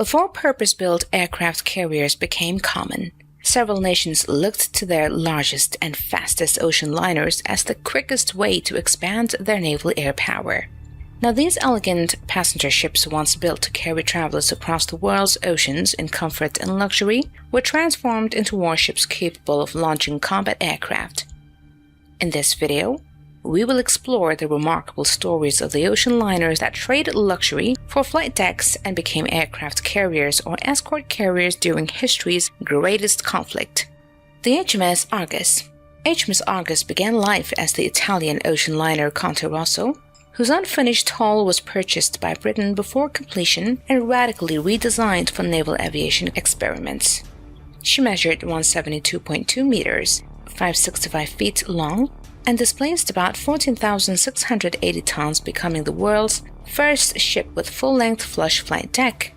Before purpose-built aircraft carriers became common, several nations looked to their largest and fastest ocean liners as the quickest way to expand their naval air power. Now, these elegant passenger ships, once built to carry travelers across the world's oceans in comfort and luxury, were transformed into warships capable of launching combat aircraft. In this video, we will explore the remarkable stories of the ocean liners that traded luxury for flight decks and became aircraft carriers or escort carriers during history's greatest conflict. The HMS Argus. HMS Argus began life as the Italian ocean liner Conte Rosso, whose unfinished hull was purchased by Britain before completion and radically redesigned for naval aviation experiments. She measured 172.2 meters, 565 feet long, and displaced about 14,680 tons, becoming the world's first ship with full-length flush flight deck.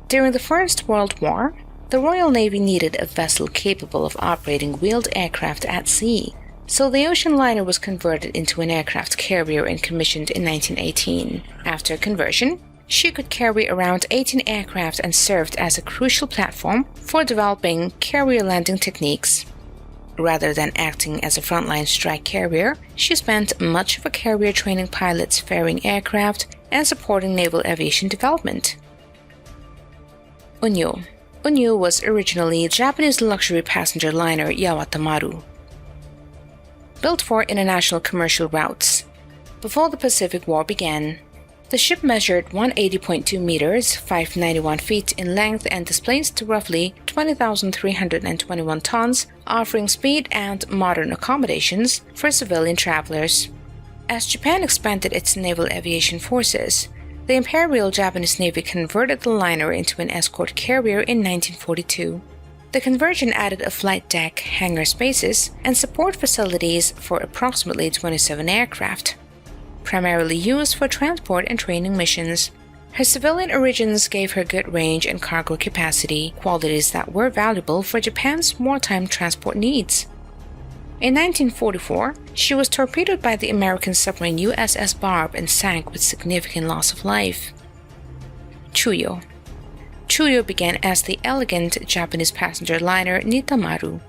During the First World War, the Royal Navy needed a vessel capable of operating wheeled aircraft at sea, so the ocean liner was converted into an aircraft carrier and commissioned in 1918. After conversion, she could carry around 18 aircraft and served as a crucial platform for developing carrier landing techniques. Rather than acting as a frontline strike carrier, she spent much of her career training pilots, ferrying aircraft, and supporting naval aviation development. Unyo. Unyo was originally Japanese luxury passenger liner Yawatamaru, built for international commercial routes. Before the Pacific War began, the ship measured 180.2 meters, 591 feet in length, and displaced roughly 20,321 tons, offering speed and modern accommodations for civilian travelers. As Japan expanded its naval aviation forces, the Imperial Japanese Navy converted the liner into an escort carrier in 1942. The conversion added a flight deck, hangar spaces, and support facilities for approximately 27 aircraft, primarily used for transport and training missions. Her civilian origins gave her good range and cargo capacity, qualities that were valuable for Japan's wartime transport needs. In 1944, she was torpedoed by the American submarine USS Barb and sank with significant loss of life. Chuyo. Chuyo began as the elegant Japanese passenger liner Nitamaru,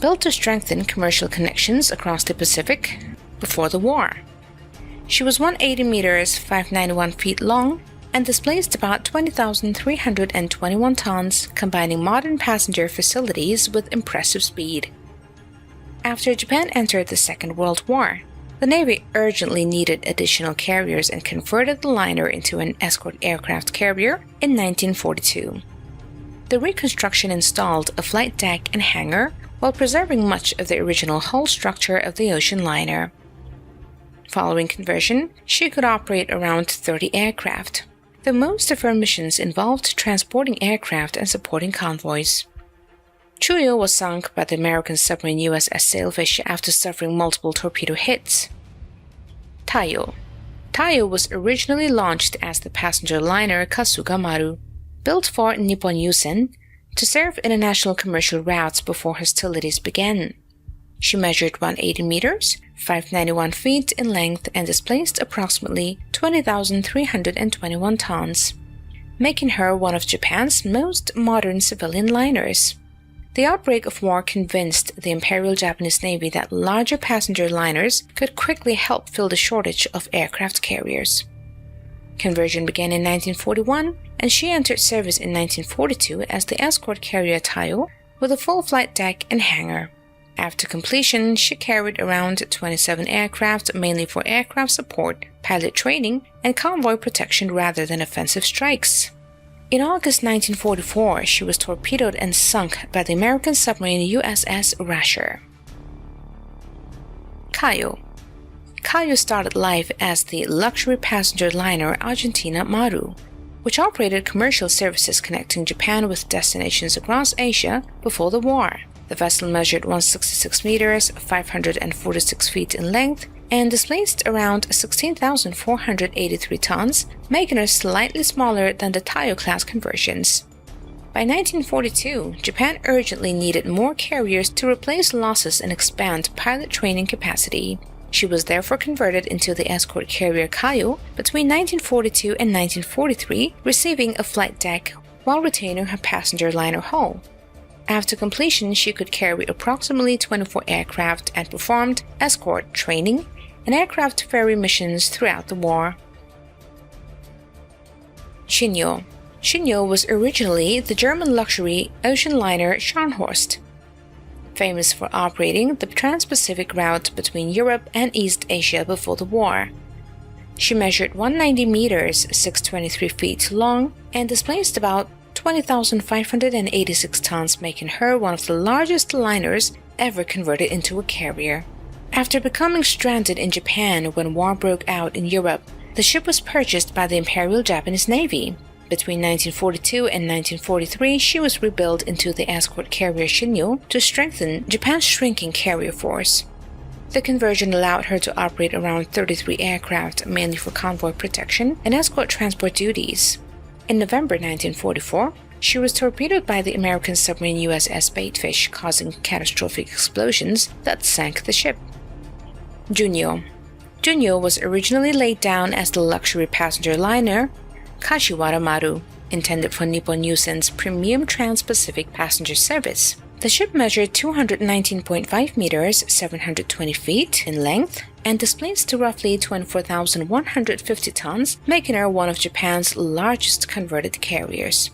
built to strengthen commercial connections across the Pacific before the war. She was 180 meters, 591 feet long, and displaced about 20,321 tons, combining modern passenger facilities with impressive speed. After Japan entered the Second World War, the Navy urgently needed additional carriers and converted the liner into an escort aircraft carrier in 1942. The reconstruction installed a flight deck and hangar while preserving much of the original hull structure of the ocean liner. Following conversion, she could operate around 30 aircraft, though most of her missions involved transporting aircraft and supporting convoys. Chuyo was sunk by the American submarine USS Sailfish after suffering multiple torpedo hits. Taiyo. Taiyo was originally launched as the passenger liner Kasuga Maru, built for Nippon Yusen to serve international commercial routes before hostilities began. She measured 180 meters, 591 feet in length, and displaced approximately 20,321 tons, making her one of Japan's most modern civilian liners. The outbreak of war convinced the Imperial Japanese Navy that larger passenger liners could quickly help fill the shortage of aircraft carriers. Conversion began in 1941, and she entered service in 1942 as the escort carrier Taiyo with a full flight deck and hangar. After completion, she carried around 27 aircraft, mainly for aircraft support, pilot training, and convoy protection rather than offensive strikes. In August 1944, she was torpedoed and sunk by the American submarine USS Rasher. Kaiyo. Kaiyo started life as the luxury passenger liner Argentina Maru, which operated commercial services connecting Japan with destinations across Asia before the war. The vessel measured 166 meters, 546 feet in length, and displaced around 16,483 tons, making her slightly smaller than the Taiyo-class conversions. By 1942, Japan urgently needed more carriers to replace losses and expand pilot training capacity. She was therefore converted into the escort carrier Kaiyo between 1942 and 1943, receiving a flight deck while retaining her passenger liner hull. After completion, she could carry approximately 24 aircraft and performed escort training and aircraft ferry missions throughout the war. Shinyo. Shinyo was originally the German luxury ocean liner Scharnhorst, famous for operating the trans-Pacific route between Europe and East Asia before the war. She measured 190 meters, 623 feet long, and displaced about 20,586 tons, making her one of the largest liners ever converted into a carrier. After becoming stranded in Japan when war broke out in Europe, the ship was purchased by the Imperial Japanese Navy. Between 1942 and 1943, she was rebuilt into the escort carrier Shinyo to strengthen Japan's shrinking carrier force. The conversion allowed her to operate around 33 aircraft, mainly for convoy protection and escort transport duties. In November 1944, she was torpedoed by the American submarine USS Baitfish, causing catastrophic explosions that sank the ship. Junyo. Junyo was originally laid down as the luxury passenger liner Kashiwara Maru, intended for Nippon Yusen's premium trans-Pacific passenger service. The ship measured 219.5 meters, 720 feet in length, and displaced to roughly 24,150 tons, making her one of Japan's largest converted carriers.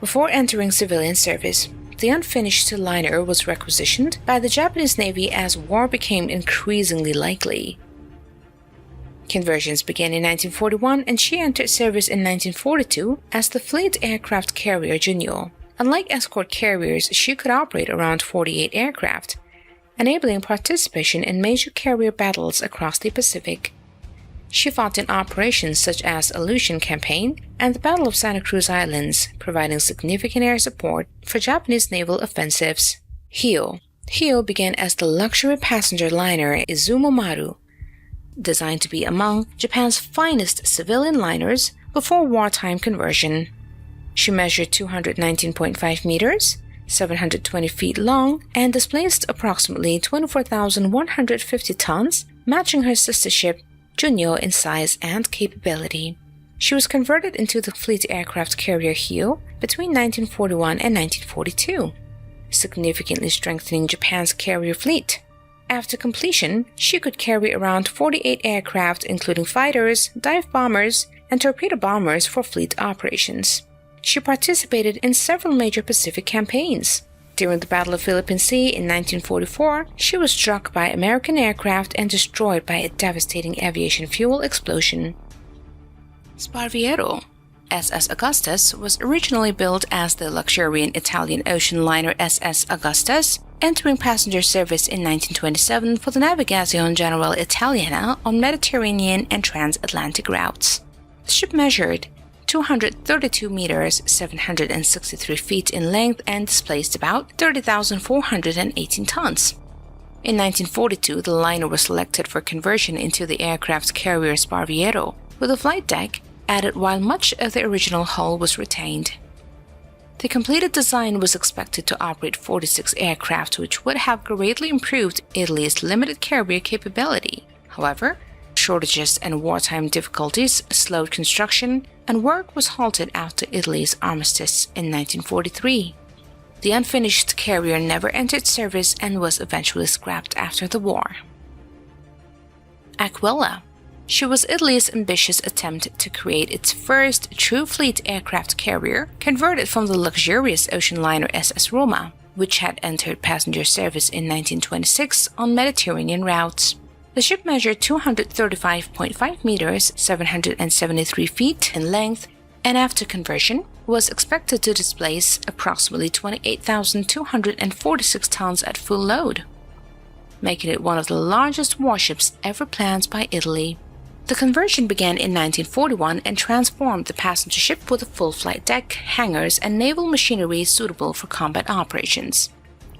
Before entering civilian service, the unfinished liner was requisitioned by the Japanese Navy as war became increasingly likely. Conversions began in 1941, and she entered service in 1942 as the fleet aircraft carrier Junyo. Unlike escort carriers, she could operate around 48 aircraft, enabling participation in major carrier battles across the Pacific. She fought in operations such as Aleutian Campaign and the Battle of Santa Cruz Islands, providing significant air support for Japanese naval offensives. Hiyo. Hiyo began as the luxury passenger liner Izumo Maru, designed to be among Japan's finest civilian liners before wartime conversion. She measured 219.5 meters, 720 feet long, and displaced approximately 24,150 tons, matching her sister ship Junyo in size and capability. She was converted into the fleet aircraft carrier Hiyo between 1941 and 1942, significantly strengthening Japan's carrier fleet. After completion, she could carry around 48 aircraft, including fighters, dive bombers, and torpedo bombers for fleet operations. She participated in several major Pacific campaigns. During the Battle of Philippine Sea in 1944, she was struck by American aircraft and destroyed by a devastating aviation fuel explosion. Sparviero. SS Augustus was originally built as the luxuriant Italian ocean liner SS Augustus, entering passenger service in 1927 for the Navigazione Generale Italiana on Mediterranean and transatlantic routes. The ship measured 232 meters, 763 feet in length, and displaced about 30,418 tons. In 1942, the liner was selected for conversion into the aircraft carrier Sparviero, with a flight deck added while much of the original hull was retained. The completed design was expected to operate 46 aircraft, which would have greatly improved Italy's limited carrier capability. However, shortages and wartime difficulties slowed construction, and work was halted after Italy's armistice in 1943. The unfinished carrier never entered service and was eventually scrapped after the war. Aquila. She was Italy's ambitious attempt to create its first true fleet aircraft carrier, converted from the luxurious ocean liner SS Roma, which had entered passenger service in 1926 on Mediterranean routes. The ship measured 235.5 meters, 773 feet in length, and after conversion was expected to displace approximately 28,246 tons at full load, making it one of the largest warships ever planned by Italy. The conversion began in 1941 and transformed the passenger ship with a full flight deck, hangars, and naval machinery suitable for combat operations.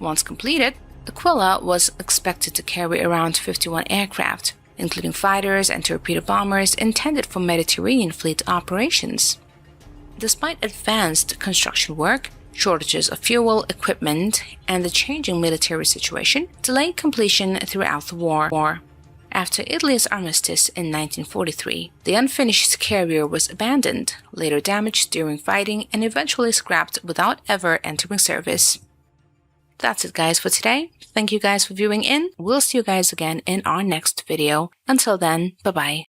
Once completed, Aquila was expected to carry around 51 aircraft, including fighters and torpedo bombers intended for Mediterranean fleet operations. Despite advanced construction work, shortages of fuel, equipment, and the changing military situation delayed completion throughout the war. After Italy's armistice in 1943, the unfinished carrier was abandoned, later damaged during fighting, and eventually scrapped without ever entering service. That's it guys for today. Thank you guys for viewing in. We'll see you guys again in our next video. Until then, bye bye.